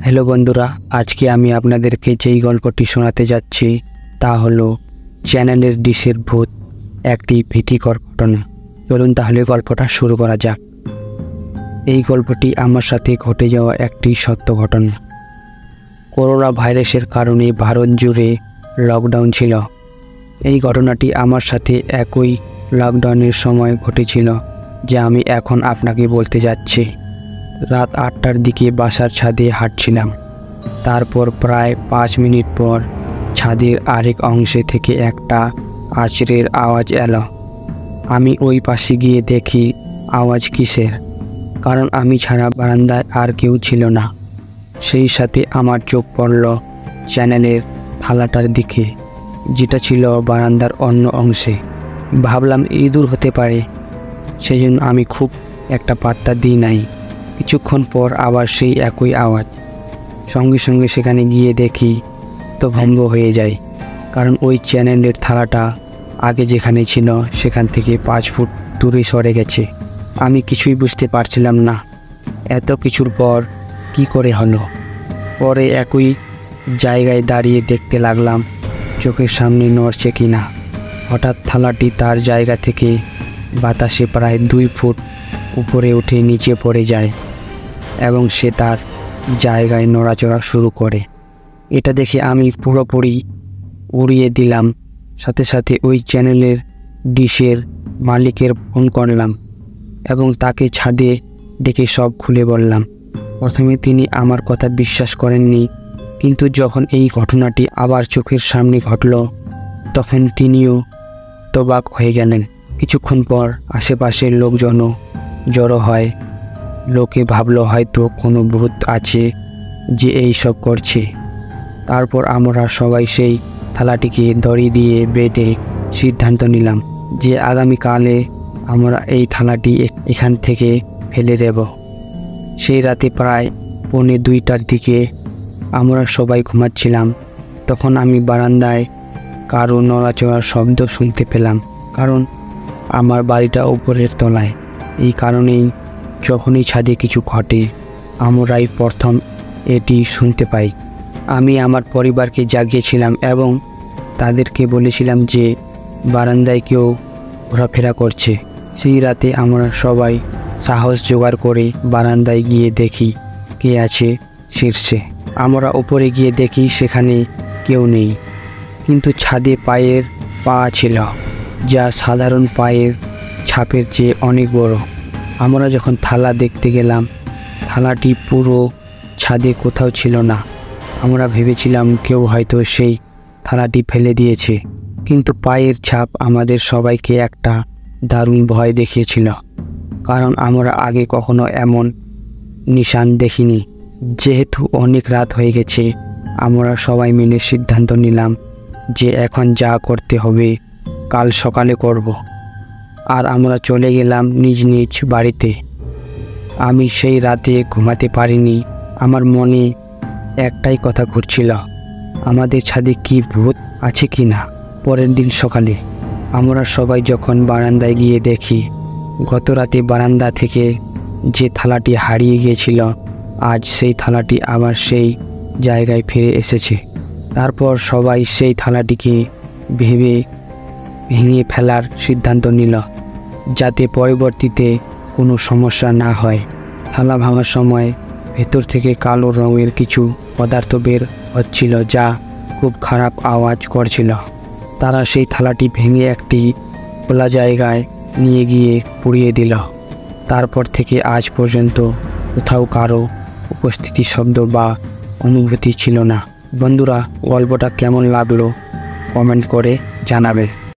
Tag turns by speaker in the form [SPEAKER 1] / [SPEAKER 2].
[SPEAKER 1] Hello বন্ধুরা, আজকে আমি আপনাদেরকে যেই গল্পটি শোনাতে যাচ্ছি তা হলো চ্যানেলের ডিশের ভূত, একটি ভীতিকর ঘটনা। চলুন তাহলে গল্পটা শুরু করা যাক। এই গল্পটি আমার সাথে ঘটে যাওয়া একটি সত্য ঘটনা। করোনা ভাইরাসের কারণে ভারত জুড়ে লকডাউন ছিল। এই ঘটনাটি আমার সাথে একই লকডাউনের সময় ঘটেছিল যা আমি এখন আপনাকে বলতে যাচ্ছি। রাত 8টার দিকে বাসার ছাদে হাঁটছিলাম। তারপর প্রায় 5 মিনিট পর ছাদের আরেক অংশে থেকে একটা আঁচড়ের আওয়াজ এলো। আমি ওই পাশে গিয়ে দেখি আওয়াজ কিসের, কারণ আমি ছাড়া বারান্দায় আর কেউ ছিল না। সেই সাথে আমার চোখ পড়ল চ্যানেলের থালাটার দিকে, যেটা ছিল বারান্দার অন্য অংশে। ভাবলাম ইঁদুর হতে পারে, সেজন্য আমি খুব একটা পাত্তা দিই নাই। কিছুক্ষণ পর আবার সেই একই আওয়াজ। সঙ্গে সঙ্গে সেখানে গিয়ে দেখি তো ভম্ব হয়ে যায়, কারণ ওই চ্যানেলের থালাটা আগে যেখানে ছিল সেখান থেকে 5 ফুট দূরে সরে গেছে। আমি কিছুই বুঝতে পারছিলাম না এত কিছুর পর কি করে হলো। পরে একই জায়গায় দাঁড়িয়ে দেখতে লাগলাম চোখের সামনে নড়ছে কিনা। হঠাৎ থালাটি তার জায়গা থেকে বাতাসে প্রায় 2 ফুট উপরে উঠে নিচে পড়ে যায় এবং সে তার জায়গায় নড়াচড়া শুরু করে। এটা দেখে আমি পুরোপুরি উড়িয়ে দিলাম। সাথে সাথে ওই চ্যানেলের ডিশের মালিকের ফোন করলাম এবং তাকে ছাদে ডেকে সব খুলে বললাম। প্রথমে তিনি আমার কথা বিশ্বাস করেননি, কিন্তু যখন এই ঘটনাটি আবার চোখের সামনে ঘটল তখন তিনিও তবাক হয়ে গেলেন। কিছুক্ষণ পর আশেপাশের লোকজনও জড়ো হয়। লোকে ভাবলো হয়তো কোনো ভূত আছে যে এই সব করছে। তারপর আমরা সবাই সেই থালাটিকে দড়ি দিয়ে বেঁধে সিদ্ধান্ত নিলাম যে আগামীকালে আমরা এই থালাটি এখান থেকে ফেলে দেব। সেই রাতে প্রায় 1:45টার দিকে আমরা সবাই ঘুমাচ্ছিলাম। তখন আমি বারান্দায় কারো নড়াচড়ার শব্দ শুনতে পেলাম, কারণ আমার বাড়িটা উপরের তলায়। এই কারণেই যখনই ছাদে কিছু ঘটে আমরাই প্রথম এটি শুনতে পাই। আমি আমার পরিবারকে জাগিয়েছিলাম এবং তাদেরকে বলেছিলাম যে বারান্দায় কেউ ঘোরাফেরা করছে। সেই রাতে আমরা সবাই সাহস জোগাড় করে বারান্দায় গিয়ে দেখি কে আছে শীর্ষে। আমরা উপরে গিয়ে দেখি সেখানে কেউ নেই, কিন্তু ছাদে পায়ের পা ছিল, যা সাধারণ পায়ের ছাপের চেয়ে অনেক বড়। আমরা যখন থালা দেখতে গেলাম, থালাটি পুরো ছাদে কোথাও ছিল না। আমরা ভেবেছিলাম কেউ হয়তো সেই থালাটি ফেলে দিয়েছে, কিন্তু পায়ের ছাপ আমাদের সবাইকে একটা দারুণ ভয় দেখিয়েছিল, কারণ আমরা আগে কখনো এমন নিশান দেখিনি। যেহেতু অনেক রাত হয়ে গেছে, আমরা সবাই মিলে সিদ্ধান্ত নিলাম যে এখন যা করতে হবে কাল সকালে করব। আর আমরা চলে গেলাম নিজ নিজ বাড়িতে। আমি সেই রাতে ঘুমাতে পারিনি। আমার মনে একটাই কথা ঘুরছিল, আমাদের ছাদে কি ভূত আছে কি না। পরের দিন সকালে আমরা সবাই যখন বারান্দায় গিয়ে দেখি গত রাতে বারান্দা থেকে যে থালাটি হারিয়ে গিয়েছিল, আজ সেই থালাটি আবার সেই জায়গায় ফিরে এসেছে। তারপর সবাই সেই থালাটিকে ভেঙে ফেলার সিদ্ধান্ত নিল, যাতে পরবর্তীতে কোনো সমস্যা না হয়। থালা ভাঙার সময় ভেতর থেকে কালো রঙের কিছু পদার্থ বের হচ্ছিল, যা খুব খারাপ আওয়াজ করছিল। তারা সেই থালাটি ভেঙে একটি খোলা জায়গায় নিয়ে গিয়ে পুড়িয়ে দিল। তারপর থেকে আজ পর্যন্ত কোথাও কারো উপস্থিতি শব্দ বা অনুভূতি ছিল না। বন্ধুরা, গল্পটা কেমন লাগলো কমেন্ট করে জানাবেন।